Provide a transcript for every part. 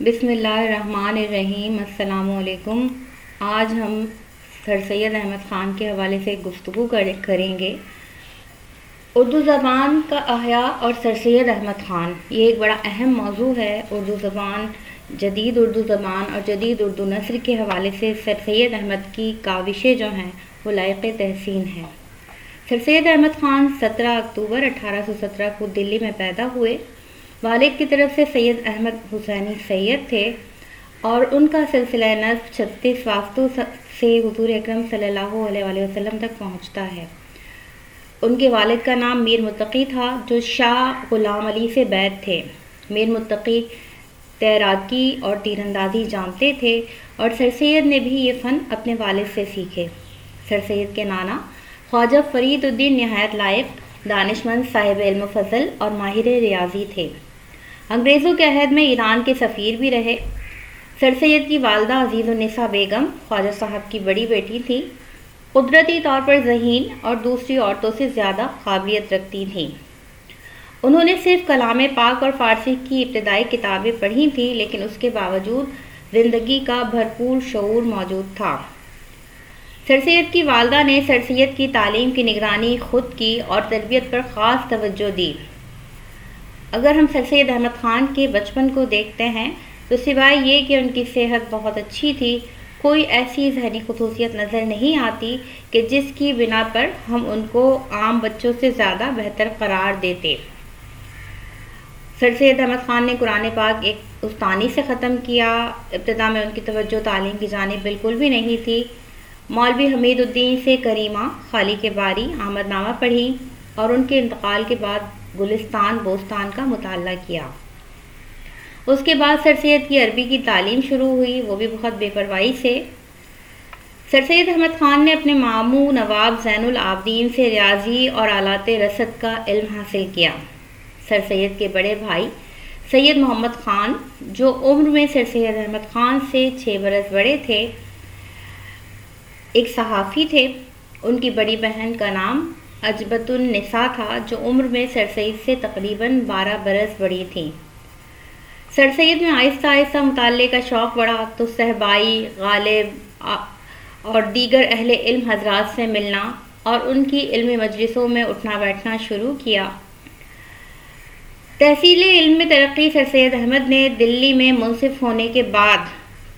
بسم اللہ الرحمن الرحیم۔ السلام علیکم۔ آج ہم سر سید احمد خان کے حوالے سے گفتگو کریں گے۔ اردو زبان کا احیاء اور سر سید احمد خان، یہ ایک بڑا اہم موضوع ہے۔ اردو زبان، جدید اردو زبان اور جدید اردو نثر کے حوالے سے سر سید احمد کی کاوشیں جو ہیں وہ لائق تحسین ہیں۔ سر سید احمد خان 17 اکتوبر 1817 کو دلی میں پیدا ہوئے۔ والد کی طرف سے سید احمد حسینی سید تھے اور ان کا سلسلہ نسب 36 واسطوں سے حضور اکرم صلی اللہ علیہ وآلہ وسلم تک پہنچتا ہے۔ ان کے والد کا نام میر متقی تھا، جو شاہ غلام علی سے بیعت تھے۔ میر متقی تیراکی اور تیر اندازی جانتے تھے اور سر سید نے بھی یہ فن اپنے والد سے سیکھے۔ سر سید کے نانا خواجہ فرید الدین نہایت لائق، دانشمند، صاحب علم و فضل اور ماہر ریاضی تھے۔ انگریزوں کے عہد میں ایران کے سفیر بھی رہے۔ سر سید کی والدہ عزیز النساء بیگم خواجہ صاحب کی بڑی بیٹی تھی۔ قدرتی طور پر ذہین اور دوسری عورتوں سے زیادہ قابلیت رکھتی تھیں۔ انہوں نے صرف کلام پاک اور فارسی کی ابتدائی کتابیں پڑھی تھیں، لیکن اس کے باوجود زندگی کا بھرپور شعور موجود تھا۔ سر سید کی والدہ نے سر سید کی تعلیم کی نگرانی خود کی اور تربیت پر خاص توجہ دی۔ اگر ہم سر سید احمد خان کے بچپن کو دیکھتے ہیں تو سوائے یہ کہ ان کی صحت بہت اچھی تھی، کوئی ایسی ذہنی خصوصیت نظر نہیں آتی کہ جس کی بنا پر ہم ان کو عام بچوں سے زیادہ بہتر قرار دیتے۔ سر سید احمد خان نے قرآن پاک ایک استانی سے ختم کیا۔ ابتدا میں ان کی توجہ تعلیم کی جانب بالکل بھی نہیں تھی۔ مولوی حمید الدین سے کریمہ، خالق باری، آمد نامہ پڑھی اور ان کے انتقال کے بعد گلستان بوستان کا مطالعہ کیا۔ اس کے بعد سر سید کی عربی کی تعلیم شروع ہوئی، وہ بھی بہت بے پرواہی سے۔ سر سید احمد خان نے اپنے ماموں نواب زین العابدین سے ریاضی اور آلات رصد کا علم حاصل کیا۔ سر سید کے بڑے بھائی سید محمد خان، جو عمر میں سر سید احمد خان سے 6 برس بڑے تھے، ایک صحافی تھے۔ ان کی بڑی بہن کا نام عجبۃ النساء تھا، جو عمر میں سر سید سے تقریباً 12 برس بڑی تھیں۔ سر سید میں آہستہ آہستہ مطالعے کا شوق بڑھا تو صہبائی، غالب اور دیگر اہل علم حضرات سے ملنا اور ان کی علمی مجلسوں میں اٹھنا بیٹھنا شروع کیا۔ تحصیل علم میں ترقی سر سید احمد نے دلی میں منصف ہونے کے بعد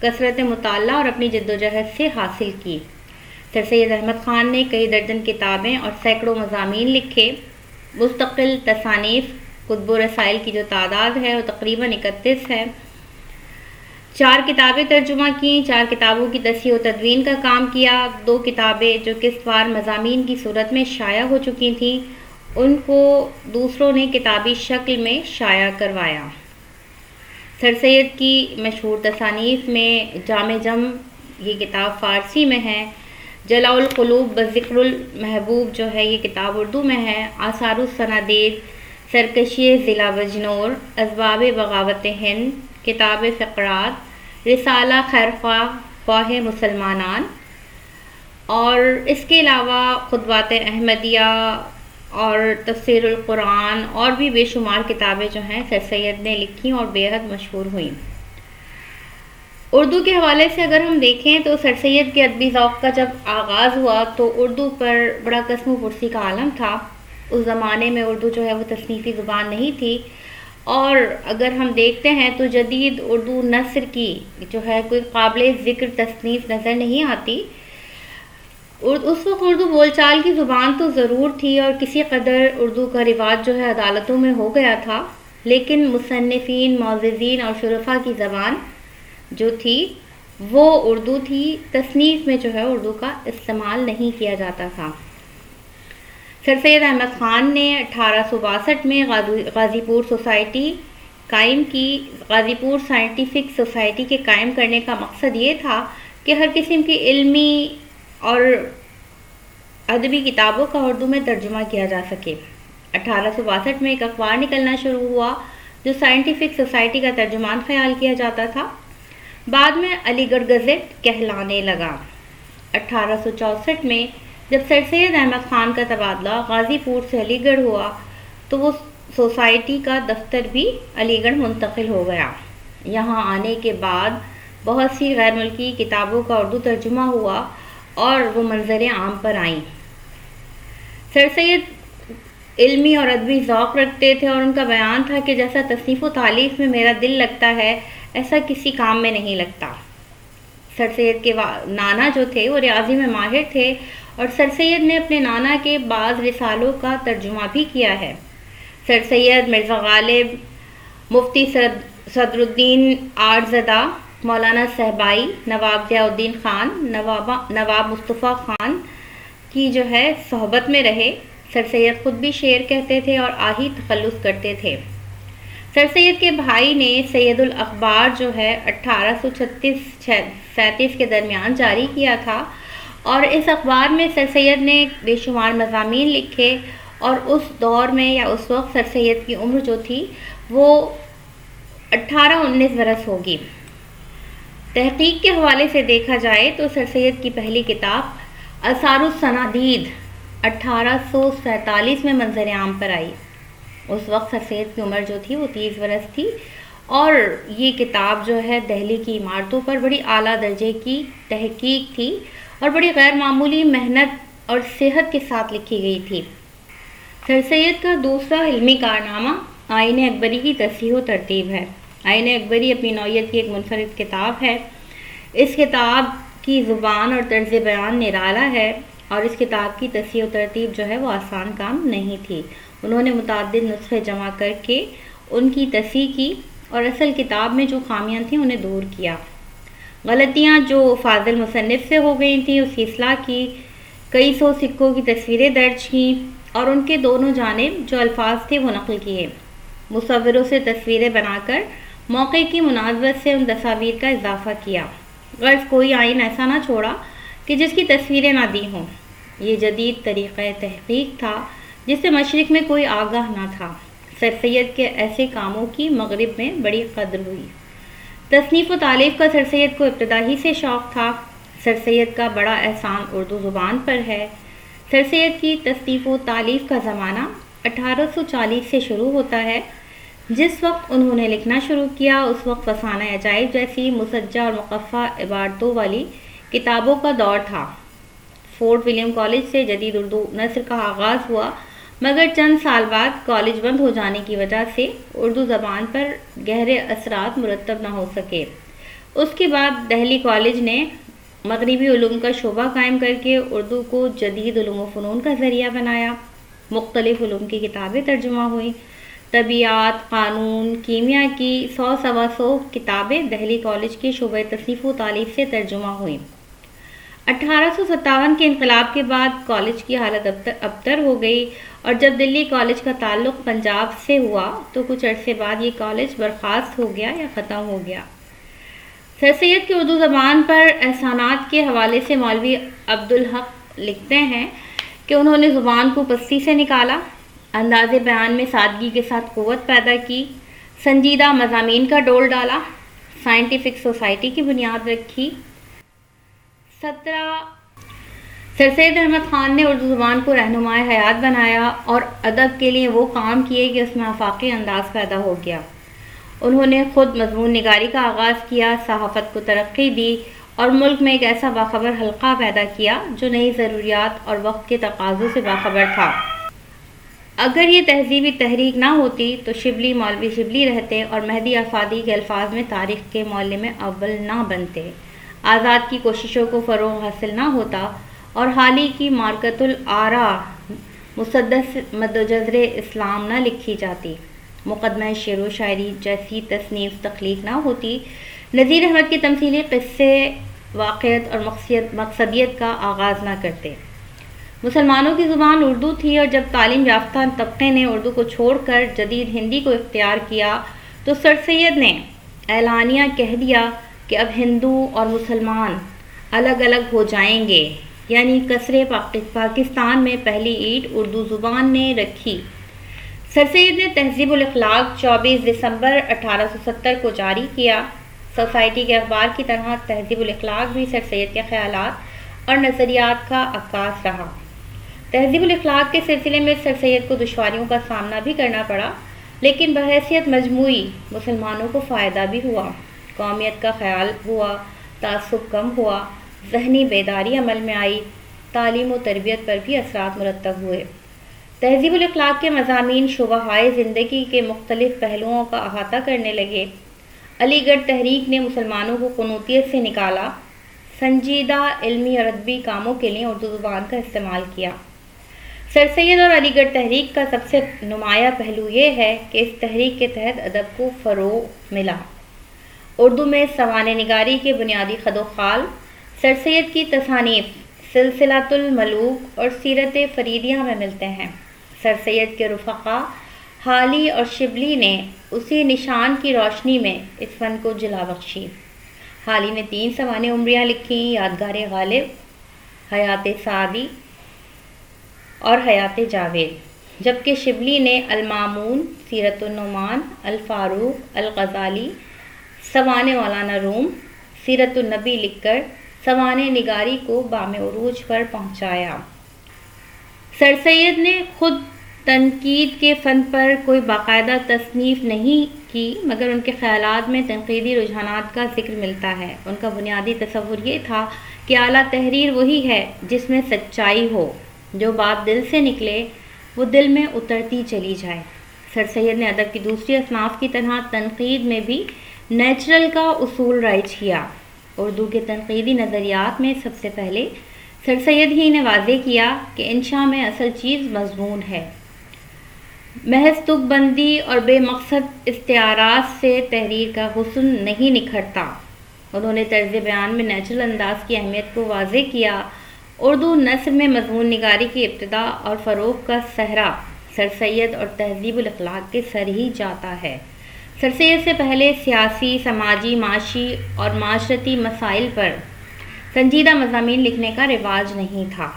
کثرت مطالعہ اور اپنی جدوجہد سے حاصل کی۔ سر سید احمد خان نے کئی درجن کتابیں اور سینکڑوں مضامین لکھے۔ مستقل تصانیف، کتب و رسائل کی جو تعداد ہے وہ تقریباً 31 ہے۔ 4 کتابیں ترجمہ کیں، 4 کتابوں کی تصحیح و تدوین کا کام کیا۔ 2 کتابیں جو قسط وار مضامین کی صورت میں شائع ہو چکی تھیں، ان کو دوسروں نے کتابی شکل میں شائع کروایا۔ سر سید کی مشہور تصانیف میں جامع جم، یہ کتاب فارسی میں ہے۔ جلاء القلوب بذکر المحبوب جو ہے یہ کتاب اردو میں ہے۔ آثار الصنادید، سرکشی ضلع بجنور، اسباب بغاوت ہند، کتاب فقرات، رسالہ خیرخواہ خواہ مسلمانان، اور اس کے علاوہ خطبات احمدیہ اور تفسیر القرآن اور بھی بے شمار کتابیں جو ہیں سر سید نے لکھی اور بے حد مشہور ہوئیں۔ اردو کے حوالے سے اگر ہم دیکھیں تو سر سید کے ادبی ذوق کا جب آغاز ہوا تو اردو پر بڑا قسم و پرسی کا عالم تھا۔ اس زمانے میں اردو جو ہے وہ تصنیفی زبان نہیں تھی، اور اگر ہم دیکھتے ہیں تو جدید اردو نثر کی جو ہے کوئی قابل ذکر تصنیف نظر نہیں آتی۔ اس وقت اردو بول چال کی زبان تو ضرور تھی اور کسی قدر اردو کا رواج جو ہے عدالتوں میں ہو گیا تھا، لیکن مصنفین، معززین اور شرفاء کی زبان جو تھی وہ اردو تھی۔ تصنیف میں جو ہے اردو کا استعمال نہیں کیا جاتا تھا۔ سر سید احمد خان نے 1862 میں غازی پور سوسائٹی قائم کی۔ غازی پور سائنٹیفک سوسائٹی کے قائم کرنے کا مقصد یہ تھا کہ ہر قسم کی علمی اور ادبی کتابوں کا اردو میں ترجمہ کیا جا سکے۔ 1862 میں ایک اخبار نکلنا شروع ہوا جو سائنٹیفک سوسائٹی کا ترجمان خیال کیا جاتا تھا، بعد میں علی گڑھ گزٹ کہلانے لگا۔ 1864 میں جب سر سید احمد خان کا تبادلہ غازی پور سے علی گڑھ ہوا تو وہ سوسائٹی کا دفتر بھی علی گڑھ منتقل ہو گیا۔ یہاں آنے کے بعد بہت سی غیر ملکی کتابوں کا اردو ترجمہ ہوا اور وہ منظر عام پر آئیں۔ سر سید علمی اور ادبی ذوق رکھتے تھے اور ان کا بیان تھا کہ جیسا تصنیف و تالیف میں میرا دل لگتا ہے ایسا کسی کام میں نہیں لگتا۔ سر سید کے نانا جو تھے وہ ریاضی میں ماہر تھے اور سر سید نے اپنے نانا کے بعض رسالوں کا ترجمہ بھی کیا ہے۔ سر سید مرزا غالب، مفتی صدر الدین آرزدہ، مولانا صہبائی، نواب ضیاء الدین خان، نواب مصطفیٰ خان کی جو ہے صحبت میں رہے۔ سر سید خود بھی شعر کہتے تھے اور آہی تخلص کرتے تھے۔ سر سید کے بھائی نے سید الاخبار جو ہے 1836-37 کے درمیان جاری کیا تھا اور اس اخبار میں سر سید نے بے شمار مضامین لکھے اور اس دور میں یا اس وقت سر سید کی عمر جو تھی وہ 18-19 برس ہوگی۔ تحقیق کے حوالے سے دیکھا جائے تو سر سید کی پہلی کتاب آثار الصنادید 1847 میں منظر عام پر آئی۔ اس وقت سر سید کی عمر جو تھی وہ 30 برس تھی اور یہ کتاب جو ہے دہلی کی عمارتوں پر بڑی اعلیٰ درجے کی تحقیق تھی اور بڑی غیر معمولی محنت اور صحت کے ساتھ لکھی گئی تھی۔ سر سید کا دوسرا علمی کارنامہ آئین اکبری کی تصحیح و ترتیب ہے۔ آئین اکبری اپنی نوعیت کی ایک منفرد کتاب ہے۔ اس کتاب کی زبان اور طرز بیان نرالا ہے اور اس کتاب کی تصحیح و ترتیب جو ہے وہ آسان کام نہیں تھی۔ انہوں نے متعدد نسخے جمع کر کے ان کی تصحیح کی اور اصل کتاب میں جو خامیاں تھیں انہیں دور کیا۔ غلطیاں جو فاضل مصنف سے ہو گئی تھیں اس کی اصلاح کی، کئی سو سکوں کی تصویریں درج کیں اور ان کے دونوں جانب جو الفاظ تھے وہ نقل کیے۔ مصوروں سے تصویریں بنا کر موقع کی مناسبت سے ان تصاویر کا اضافہ کیا۔ غرض کوئی آئین ایسا نہ چھوڑا کہ جس کی تصویریں نہ دی ہوں۔ یہ جدید طریقہ تحقیق تھا جس سے مشرق میں کوئی آگاہ نہ تھا۔ سر سید کے ایسے کاموں کی مغرب میں بڑی قدر ہوئی۔ تصنیف و تالیف کا سر سید کو ابتدا ہی سے شوق تھا۔ سر سید کا بڑا احسان اردو زبان پر ہے۔ سر سید کی تصنیف و تالیف کا زمانہ 1840 سے شروع ہوتا ہے۔ جس وقت انہوں نے لکھنا شروع کیا اس وقت فسانہ عجائب جیسی مسجع اور مقفع عبارتوں والی کتابوں کا دور تھا۔ فورٹ ولیم کالج سے جدید اردو نثر کا آغاز ہوا مگر چند سال بعد کالج بند ہو جانے کی وجہ سے اردو زبان پر گہرے اثرات مرتب نہ ہو سکے۔ اس کے بعد دہلی کالج نے مغربی علوم کا شعبہ قائم کر کے اردو کو جدید علوم و فنون کا ذریعہ بنایا۔ مختلف علوم کی کتابیں ترجمہ ہوئیں۔ طبیعیات، قانون، کیمیا کی 100-125 کتابیں دہلی کالج کے شعبہ تصنیف و تالیف سے ترجمہ ہوئیں۔ 1857 کے انقلاب کے بعد کالج کی حالت ابتر ہو گئی اور جب دلی کالج کا تعلق پنجاب سے ہوا تو کچھ عرصے بعد یہ کالج برخاست ہو گیا یا ختم ہو گیا۔ سر سید کے اردو زبان پر احسانات کے حوالے سے مولوی عبدالحق لکھتے ہیں کہ انہوں نے زبان کو پستی سے نکالا، انداز بیان میں سادگی کے ساتھ قوت پیدا کی، سنجیدہ مضامین کا ڈول ڈالا، سائنٹیفک سوسائٹی کی بنیاد رکھی۔ سر سید احمد خان نے اردو زبان کو رہنمائے حیات بنایا اور ادب کے لیے وہ کام کیے کہ اس میں آفاقی انداز پیدا ہو گیا۔ انہوں نے خود مضمون نگاری کا آغاز کیا، صحافت کو ترقی دی اور ملک میں ایک ایسا باخبر حلقہ پیدا کیا جو نئی ضروریات اور وقت کے تقاضوں سے باخبر تھا۔ اگر یہ تہذیبی تحریک نہ ہوتی تو شبلی مولوی شبلی رہتے اور مہدی آفادی کے الفاظ میں تاریخ کے معلم اول نہ بنتے، آزاد کی کوششوں کو فروغ حاصل نہ ہوتا اور حالی کی مارکت الآراء مسدس مدجزر اسلام نہ لکھی جاتی، مقدمہ شعر و شاعری جیسی تصنیف تخلیق نہ ہوتی، نذیر احمد کی تمثیلی قصے واقعیت اور مقصدیت کا آغاز نہ کرتے۔ مسلمانوں کی زبان اردو تھی اور جب تعلیم یافتہ طبقے نے اردو کو چھوڑ کر جدید ہندی کو اختیار کیا تو سر سید نے اعلانیہ کہہ دیا کہ اب ہندو اور مسلمان الگ الگ ہو جائیں گے، یعنی کثرے پاکستان میں پہلی اینٹ اردو زبان نے رکھی۔ سر سید نے تہذیب الاخلاق 24 دسمبر 1870 کو جاری کیا۔ سوسائٹی کے اخبار کی طرح تہذیب الاخلاق بھی سر سید کے خیالات اور نظریات کا عکاس رہا۔ تہذیب الاخلاق کے سلسلے میں سر سید کو دشواریوں کا سامنا بھی کرنا پڑا۔ لیکن بحیثیت مجموعی مسلمانوں کو فائدہ بھی ہوا، قومیت کا خیال ہوا، تعصب کم ہوا، ذہنی بیداری عمل میں آئی، تعلیم و تربیت پر بھی اثرات مرتب ہوئے۔ تہذیب الاخلاق کے مضامین شعبۂ زندگی کے مختلف پہلوؤں کا احاطہ کرنے لگے۔ علی گڑھ تحریک نے مسلمانوں کو قنوطیت سے نکالا، سنجیدہ علمی اور ادبی کاموں کے لیے اردو زبان کا استعمال کیا۔ سر سید اور علی گڑھ تحریک کا سب سے نمایاں پہلو یہ ہے کہ اس تحریک کے تحت ادب کو فروغ ملا۔ اردو میں سوانح نگاری کے بنیادی خد و خال سر سید کی تصانیف سلسلۃ الملوک اور سیرت فریدیہ میں ملتے ہیں۔ سر سید کے رفقا حالی اور شبلی نے اسی نشان کی روشنی میں اس فن کو جلا بخشی۔ حالی نے 3 سوانح عمریاں لکھیں: یادگار غالب، حیات سعدی اور حیات جاوید، جبکہ شبلی نے المامون، سیرت النعمان، الفاروق، الغزالی، سوانح مولانا روم، سیرت النبی لکھ کر سوانح نگاری کو بام عروج پر پہنچایا۔ سر سید نے خود تنقید کے فن پر کوئی باقاعدہ تصنیف نہیں کی، مگر ان کے خیالات میں تنقیدی رجحانات کا ذکر ملتا ہے۔ ان کا بنیادی تصور یہ تھا کہ اعلیٰ تحریر وہی ہے جس میں سچائی ہو، جو بات دل سے نکلے وہ دل میں اترتی چلی جائے۔ سر سید نے ادب کی دوسری اصناف کی طرح تنقید میں بھی نیچرل کا اصول رائج کیا۔ اردو کے تنقیدی نظریات میں سب سے پہلے سر سید ہی نے واضح کیا کہ انشاء میں اصل چیز مضمون ہے۔ محض تک بندی اور بے مقصد استعارات سے تحریر کا حسن نہیں نکھرتا۔ انہوں نے طرز بیان میں نیچرل انداز کی اہمیت کو واضح کیا۔ اردو نثر میں مضمون نگاری کی ابتدا اور فروغ کا صحرا سر سید اور تہذیب الاخلاق کے سر ہی جاتا ہے۔ سر سید سے پہلے سیاسی، سماجی، معاشی اور معاشرتی مسائل پر سنجیدہ مضامین لکھنے کا رواج نہیں تھا۔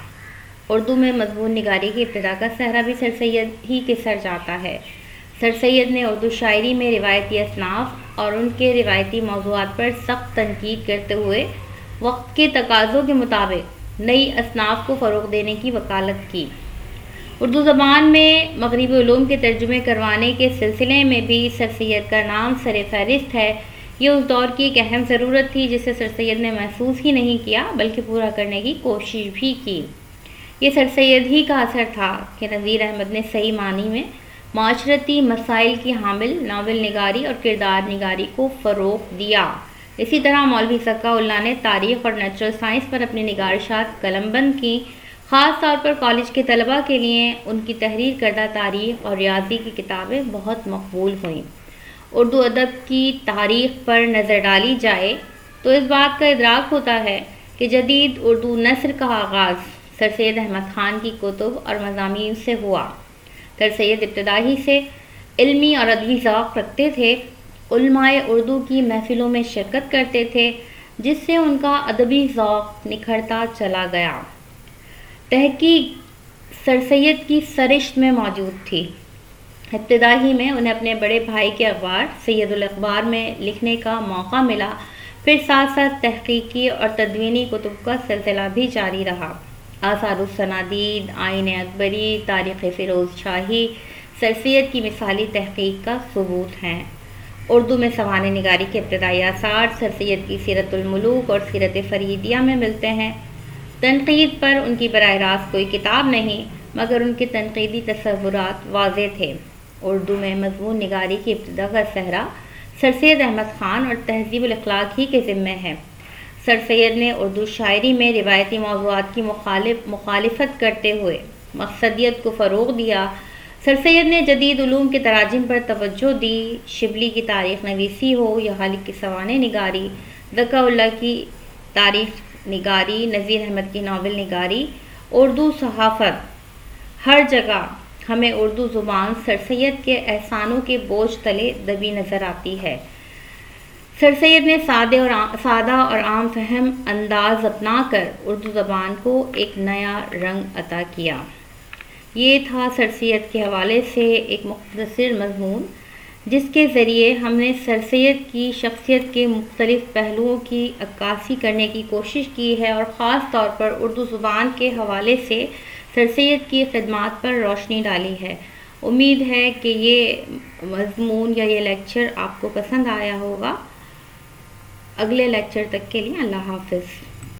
اردو میں مضمون نگاری کی ابتدا کا صحرا بھی سر سید ہی کے سر جاتا ہے۔ سر سید نے اردو شاعری میں روایتی اصناف اور ان کے روایتی موضوعات پر سخت تنقید کرتے ہوئے وقت کے تقاضوں کے مطابق نئی اصناف کو فروغ دینے کی وکالت کی۔ اردو زبان میں مغربی علوم کے ترجمے کروانے کے سلسلے میں بھی سر سید کا نام سر فہرست ہے۔ یہ اس دور کی ایک اہم ضرورت تھی جسے سر سید نے محسوس ہی نہیں کیا بلکہ پورا کرنے کی کوشش بھی کی۔ یہ سر سید ہی کا اثر تھا کہ نذیر احمد نے صحیح معنی میں معاشرتی مسائل کی حامل ناول نگاری اور کردار نگاری کو فروغ دیا۔ اسی طرح مولوی سکا اللہ نے تاریخ اور نیچرل سائنس پر اپنی نگارشات قلم بند کی۔ خاص طور پر کالج کے طلباء کے لیے ان کی تحریر کردہ تاریخ اور ریاضی کی کتابیں بہت مقبول ہوئیں۔ اردو ادب کی تاریخ پر نظر ڈالی جائے تو اس بات کا ادراک ہوتا ہے کہ جدید اردو نثر کا آغاز سر سید احمد خان کی کتب اور مضامین سے ہوا۔ سر سید ابتدائی سے علمی اور ادبی ذوق رکھتے تھے۔ علماء اردو کی محفلوں میں شرکت کرتے تھے جس سے ان کا ادبی ذوق نکھرتا چلا گیا۔ تحقیق سر سید کی سرشت میں موجود تھی۔ ابتدائی میں انہیں اپنے بڑے بھائی کے اخبار سید الاخبار میں لکھنے کا موقع ملا، پھر ساتھ ساتھ تحقیقی اور تدوینی کتب کا سلسلہ بھی جاری رہا۔ آثار السنادید، آئین اکبری، تاریخ فیروز شاہی سر سید کی مثالی تحقیق کا ثبوت ہیں۔ اردو میں سوانح نگاری کے ابتدائی آثار سر سید کی سیرت الملوک اور سیرت فریدیہ میں ملتے ہیں۔ تنقید پر ان کی براہ راست کوئی کتاب نہیں، مگر ان کے تنقیدی تصورات واضح تھے۔ اردو میں مضمون نگاری کی ابتدا کا صحرا سر سید احمد خان اور تہذیب الاخلاق ہی کے ذمے ہے۔ سر سید نے اردو شاعری میں روایتی موضوعات کی مخالفت کرتے ہوئے مقصدیت کو فروغ دیا۔ سر سید نے جدید علوم کے تراجم پر توجہ دی۔ شبلی کی تاریخ نویسی ہو یا خالق کی سوانح نگاری، ذکا اللہ کی تاریخ نگاری، نذیر احمد کی ناول نگاری، اردو صحافت، ہر جگہ ہمیں اردو زبان سر سید کے احسانوں کے بوجھ تلے دبی نظر آتی ہے۔ سر سید نے سادہ اور عام فہم انداز اپنا کر اردو زبان کو ایک نیا رنگ عطا کیا۔ یہ تھا سر سید کے حوالے سے ایک مختصر مضمون جس کے ذریعے ہم نے سر سید کی شخصیت کے مختلف پہلوؤں کی عکاسی کرنے کی کوشش کی ہے اور خاص طور پر اردو زبان کے حوالے سے سر سید کی خدمات پر روشنی ڈالی ہے۔ امید ہے کہ یہ مضمون یا یہ لیکچر آپ کو پسند آیا ہوگا۔ اگلے لیکچر تک کے لیے اللہ حافظ۔